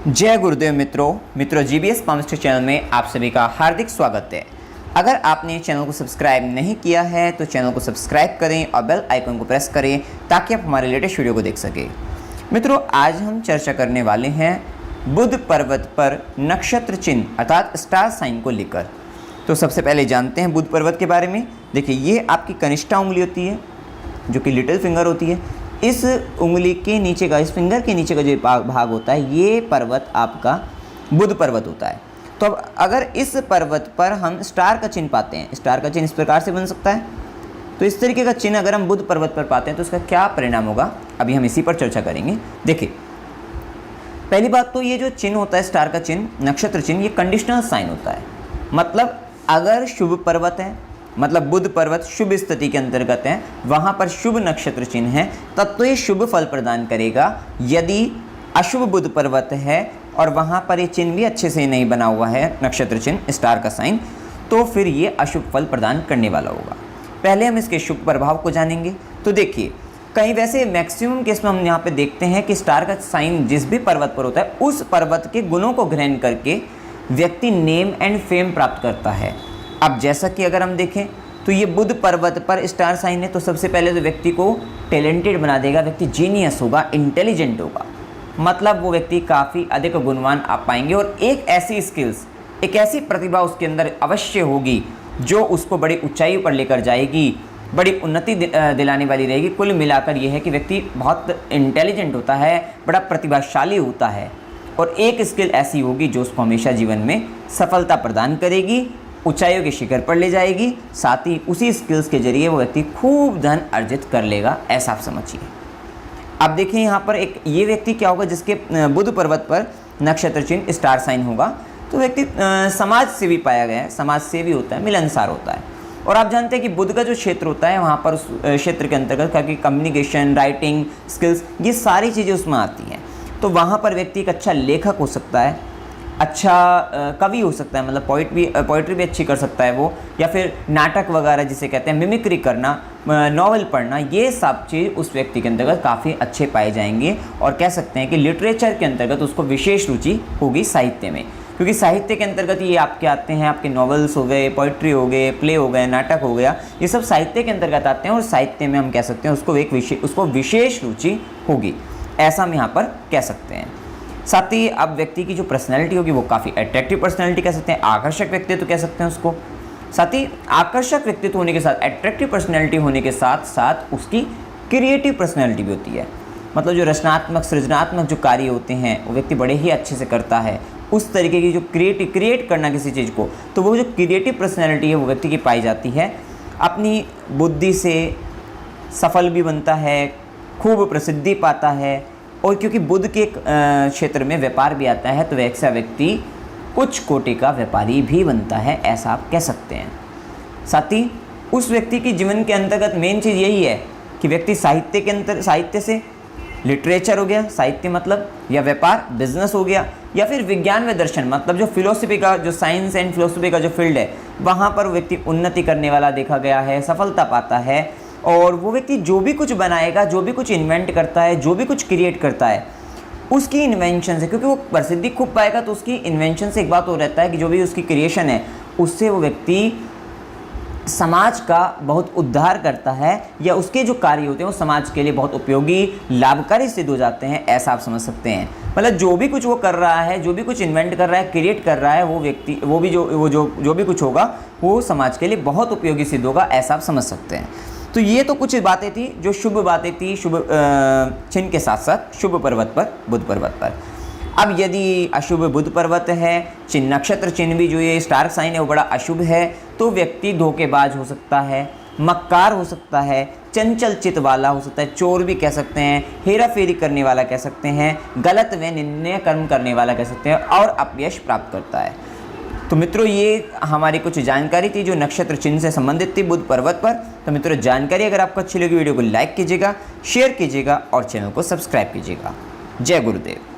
जय गुरुदेव मित्रों GBS पामस्टर channel में आप सभी का हार्दिक स्वागत है। अगर आपने चैनल को सब्सक्राइब नहीं किया है तो चैनल को सब्सक्राइब करें और बेल आइकन को प्रेस करें ताकि आप हमारे लेटेस्ट वीडियो को देख सकें। मित्रों, आज हम चर्चा करने वाले हैं बुध पर्वत पर नक्षत्र चिन्ह अर्थात स्टार साइन को लेकर। तो सबसे पहले जानते हैं बुध पर्वत के बारे में। देखिए, ये आपकी कनिष्ठा उंगली होती है जो कि लिटिल फिंगर होती है। इस उंगली के नीचे का, इस फिंगर के नीचे का जो भाग होता है, ये पर्वत आपका बुध पर्वत होता है। तो अब अगर इस पर्वत पर हम स्टार का चिन्ह पाते हैं, स्टार का चिन्ह इस प्रकार से बन सकता है। तो इस तरीके का चिन्ह अगर हम बुध पर्वत पर पाते हैं तो उसका क्या परिणाम होगा, अभी हम इसी पर चर्चा करेंगे। देखिए, पहली बात तो ये जो चिन्ह होता है स्टार का चिन्ह, नक्षत्र चिन्ह, ये कंडीशनल साइन होता है। मतलब अगर शुभ पर्वत है, मतलब बुध पर्वत शुभ स्थिति के अंतर्गत है, वहाँ पर शुभ नक्षत्र चिन्ह है, तब तो ये शुभ फल प्रदान करेगा। यदि अशुभ बुध पर्वत है और वहाँ पर ये चिन्ह भी अच्छे से नहीं बना हुआ है, नक्षत्र चिन्ह स्टार का साइन, तो फिर ये अशुभ फल प्रदान करने वाला होगा। पहले हम इसके शुभ प्रभाव को जानेंगे। तो देखिए, कहीं वैसे मैक्सिमम केस में हम यहाँ पे देखते हैं कि स्टार का साइन जिस भी पर्वत पर होता है, उस पर्वत के गुणों को ग्रहण करके व्यक्ति नेम एंड फेम प्राप्त करता है। अब जैसा कि अगर हम देखें तो ये बुध पर्वत पर स्टार साइन है, तो सबसे पहले तो व्यक्ति को टैलेंटेड बना देगा, व्यक्ति जीनियस होगा, इंटेलिजेंट होगा। मतलब वो व्यक्ति काफ़ी अधिक गुणवान आप पाएंगे और एक ऐसी स्किल्स, एक ऐसी प्रतिभा उसके अंदर अवश्य होगी जो उसको बड़ी ऊंचाई पर लेकर जाएगी, बड़ी उन्नति दिलाने वाली रहेगी। कुल मिलाकर ये है कि व्यक्ति बहुत इंटेलिजेंट होता है, बड़ा प्रतिभाशाली होता है और एक स्किल ऐसी होगी जो उसको हमेशा जीवन में सफलता प्रदान करेगी, ऊंचाइयों के शिखर पर ले जाएगी। साथ ही उसी स्किल्स के जरिए वो व्यक्ति खूब धन अर्जित कर लेगा, ऐसा आप समझिए। अब देखिए, यहाँ पर एक ये व्यक्ति क्या होगा जिसके बुध पर्वत पर नक्षत्र चिन्ह स्टार साइन होगा, तो व्यक्ति समाज सेवी पाया गया है, समाज सेवी होता है, मिलनसार होता है। और आप जानते हैं कि बुध का जो क्षेत्र होता है, वहाँ पर उस क्षेत्र के अंतर्गत क्योंकि कम्युनिकेशन, राइटिंग स्किल्स, ये सारी चीज़ें उसमें आती हैं। तो वहाँ पर व्यक्ति एक अच्छा लेखक हो सकता है, अच्छा कवि हो सकता है, मतलब पोइट्री भी अच्छी कर सकता है वो, या फिर नाटक वगैरह जिसे कहते हैं, मिमिक्री करना, नॉवल पढ़ना, ये सब चीज़ उस व्यक्ति के अंतर्गत काफ़ी अच्छे पाए जाएंगे। और कह सकते हैं कि लिटरेचर के अंतर्गत उसको विशेष रुचि होगी साहित्य में, क्योंकि साहित्य के अंतर्गत ये आपके आते हैं, आपके नॉवेल्स हो गए, पोइट्री हो गए, प्ले हो गए, नाटक हो गया, ये सब साहित्य के अंतर्गत आते हैं। और साहित्य में हम कह सकते हैं उसको विशेष रुचि होगी, ऐसा हम यहाँ पर कह सकते हैं। साथ ही अब व्यक्ति की जो पर्सनैलिटी होगी वो काफ़ी अट्रैक्टिव पर्सनैलिटी कह सकते हैं, आकर्षक व्यक्तित्व कह सकते हैं उसको। साथ ही आकर्षक व्यक्तित्व होने के साथ, अट्रैक्टिव पर्सनैलिटी होने के साथ साथ उसकी क्रिएटिव पर्सनैलिटी भी होती है। मतलब जो रचनात्मक, सृजनात्मक जो कार्य होते हैं वो व्यक्ति बड़े ही अच्छे से करता है। उस तरीके की जो क्रिएट करना किसी चीज़ को, तो वो जो क्रिएटिव पर्सनैलिटी है वो व्यक्ति की पाई जाती है। अपनी बुद्धि से सफल भी बनता है, खूब प्रसिद्धि पाता है। और क्योंकि बुध के क्षेत्र में व्यापार भी आता है, तो वैसा व्यक्ति उच्च कोटि का व्यापारी भी बनता है, ऐसा आप कह सकते हैं। साथ ही उस व्यक्ति की जीवन के अंतर्गत मेन चीज़ यही है कि व्यक्ति साहित्य से, लिटरेचर हो गया, साहित्य मतलब, या व्यापार बिजनेस हो गया, या फिर विज्ञान व दर्शन मतलब जो फिलोसफी का, जो साइंस एंड फिलोसफी का जो फील्ड है, वहाँ पर व्यक्ति उन्नति करने वाला देखा गया है, सफलता पाता है। और वो व्यक्ति जो भी कुछ बनाएगा, जो भी कुछ इन्वेंट करता है, जो भी कुछ क्रिएट करता है, उसकी इन्वेंशन से, क्योंकि वो प्रसिद्धि खूब पाएगा, तो उसकी इन्वेंशन से एक बात हो रहता है कि जो भी उसकी क्रिएशन है उससे वो व्यक्ति समाज का बहुत उद्धार करता है, या उसके जो कार्य होते हैं वो समाज के लिए बहुत उपयोगी, लाभकारी सिद्ध हो जाते हैं, ऐसा आप समझ सकते हैं। मतलब जो भी कुछ वो कर रहा है, जो भी कुछ इन्वेंट कर रहा है, क्रिएट कर रहा है, वो व्यक्ति, जो भी कुछ होगा वो समाज के लिए बहुत उपयोगी सिद्ध होगा, ऐसा आप समझ सकते हैं। तो ये तो कुछ बातें थी जो शुभ बातें थी, शुभ चिन्ह के साथ साथ शुभ पर्वत पर, बुध पर्वत पर। अब यदि अशुभ बुध पर्वत है, चिन्ह नक्षत्र चिन्ह भी जो ये स्टार साइन है वो बड़ा अशुभ है, तो व्यक्ति धोखेबाज हो सकता है, मक्कार हो सकता है, चंचल चित्त वाला हो सकता है, चोर भी कह सकते हैं, हेरा फेरी करने वाला कह सकते हैं, गलत व निंदनीय कर्म करने वाला कह सकते हैं, और अपयश प्राप्त करता है। तो मित्रों, ये हमारी कुछ जानकारी थी जो नक्षत्र चिन्ह से संबंधित थी बुध पर्वत पर। तो मित्रों, जानकारी अगर आपको अच्छी लगी, वीडियो को लाइक कीजिएगा, शेयर कीजिएगा और चैनल को सब्सक्राइब कीजिएगा। जय गुरुदेव।